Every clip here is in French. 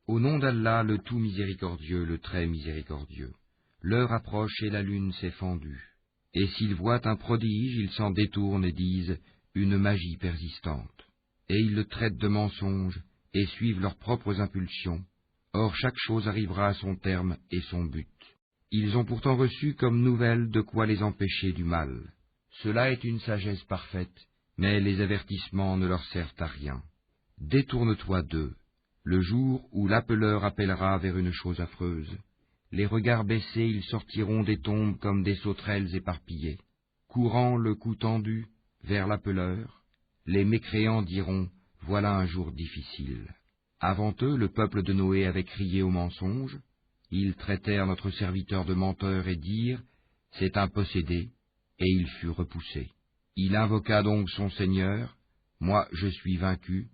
Au nom d'Allah, le tout miséricordieux, le très miséricordieux. L'heure approche et la lune s'est fendue. Et s'ils voient un prodige, ils s'en détournent et disent une magie persistante. Et ils le traitent de mensonge et suivent leurs propres impulsions. Or chaque chose arrivera à son terme et son but. Ils ont pourtant reçu comme nouvelle de quoi les empêcher du mal. Cela est une sagesse parfaite, mais les avertissements ne leur servent à rien. Détourne-toi d'eux. Le jour où l'appeleur appellera vers une chose affreuse, les regards baissés, ils sortiront des tombes comme des sauterelles éparpillées. Courant le cou tendu vers l'appeleur, les mécréants diront « Voilà un jour difficile ». Avant eux, le peuple de Noé avait crié au mensonge. Ils traitèrent notre serviteur de menteur et dirent « C'est un possédé », et il fut repoussé. Il invoqua donc son Seigneur « Moi je suis vaincu,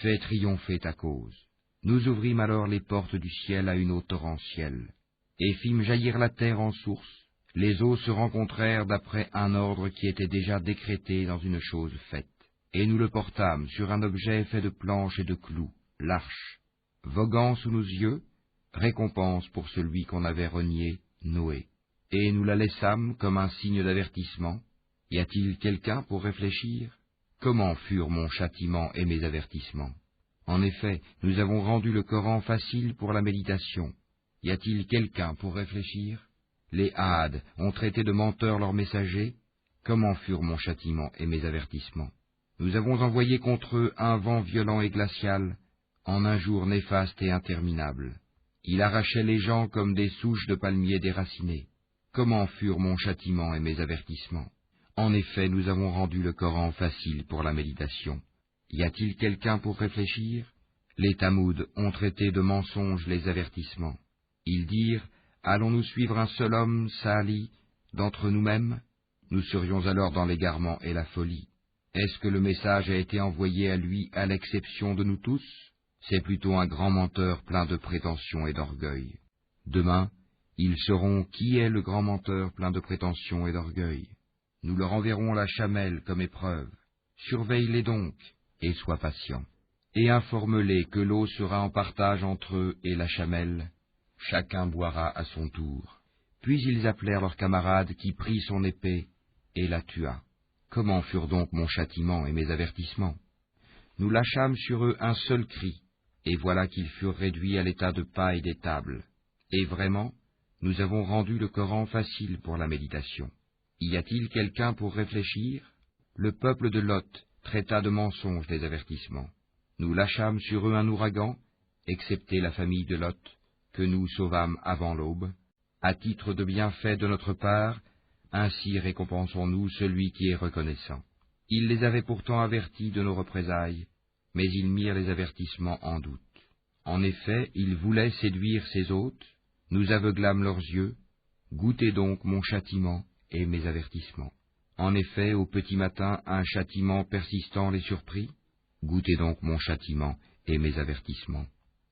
fais triompher ta cause ». Nous ouvrîmes alors les portes du ciel à une eau torrentielle, et fîmes jaillir la terre en source. Les eaux se rencontrèrent d'après un ordre qui était déjà décrété dans une chose faite. Et nous le portâmes sur un objet fait de planches et de clous, l'arche. Voguant sous nos yeux, récompense pour celui qu'on avait renié, Noé. Et nous la laissâmes comme un signe d'avertissement. Y a-t-il quelqu'un pour réfléchir? Comment furent mon châtiment et mes avertissements? En effet, nous avons rendu le Coran facile pour la méditation. Y a-t-il quelqu'un pour réfléchir? Les Hades ont traité de menteurs leurs messagers. Comment furent mon châtiment et mes avertissements? Nous avons envoyé contre eux un vent violent et glacial, en un jour néfaste et interminable. Il arrachait les gens comme des souches de palmiers déracinées. Comment furent mon châtiment et mes avertissements? En effet, nous avons rendu le Coran facile pour la méditation. Y a-t-il quelqu'un pour réfléchir? Les Tamouds ont traité de mensonges les avertissements. Ils dirent, allons-nous suivre un seul homme, Sali, d'entre nous-mêmes? Nous serions alors dans l'égarement et la folie. Est-ce que le message a été envoyé à lui à l'exception de nous tous? C'est plutôt un grand menteur plein de prétentions et d'orgueil. Demain, ils sauront qui est le grand menteur plein de prétentions et d'orgueil. Nous leur enverrons la chamelle comme épreuve. Surveille-les donc, et sois patient. Et informe-les que l'eau sera en partage entre eux et la chamelle. Chacun boira à son tour. Puis ils appelèrent leur camarade qui prit son épée et la tua. Comment furent donc mon châtiment et mes avertissements? Nous lâchâmes sur eux un seul cri, et voilà qu'ils furent réduits à l'état de paille des tables. Et vraiment, nous avons rendu le Coran facile pour la méditation. Y a-t-il quelqu'un pour réfléchir? Le peuple de Lot traita de mensonges des avertissements. Nous lâchâmes sur eux un ouragan, excepté la famille de Lot, que nous sauvâmes avant l'aube. À titre de bienfait de notre part, ainsi récompensons-nous celui qui est reconnaissant. Ils les avaient pourtant avertis de nos représailles, mais ils mirent les avertissements en doute. En effet, ils voulaient séduire ses hôtes, nous aveuglâmes leurs yeux, goûtez donc mon châtiment et mes avertissements. En effet, au petit matin, un châtiment persistant les surprit, goûtez donc mon châtiment et mes avertissements.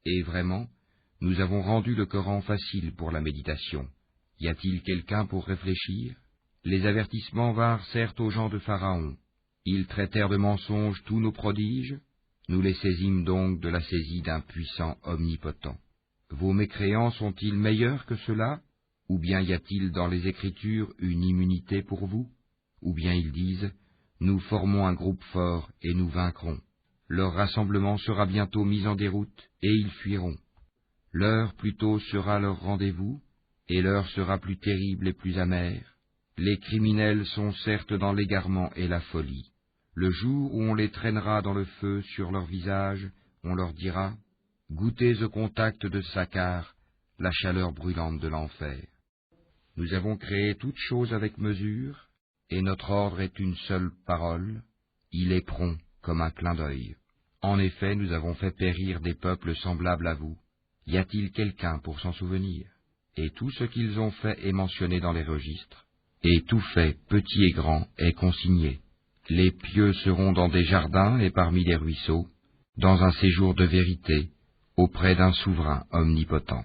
Et vraiment, nous avons rendu le Coran facile pour la méditation. Y a-t-il quelqu'un pour réfléchir? Les avertissements vinrent certes aux gens de Pharaon. Ils traitèrent de mensonges tous nos prodiges. Nous les saisîmes donc de la saisie d'un puissant omnipotent. Vos mécréants sont-ils meilleurs que ceux-là? Ou bien y a-t-il dans les Écritures une immunité pour vous? Ou bien ils disent, nous formons un groupe fort et nous vaincrons. Leur rassemblement sera bientôt mis en déroute et ils fuiront. L'heure plutôt sera leur rendez-vous, et l'heure sera plus terrible et plus amère. Les criminels sont certes dans l'égarement et la folie. Le jour où on les traînera dans le feu sur leur visage, on leur dira, goûtez au contact de Sakar, la chaleur brûlante de l'enfer. Nous avons créé toute chose avec mesure, et notre ordre est une seule parole, il est prompt comme un clin d'œil. En effet, nous avons fait périr des peuples semblables à vous. Y a-t-il quelqu'un pour s'en souvenir? Et tout ce qu'ils ont fait est mentionné dans les registres, et tout fait, petit et grand, est consigné. Les pieux seront dans des jardins et parmi des ruisseaux, dans un séjour de vérité, auprès d'un souverain omnipotent.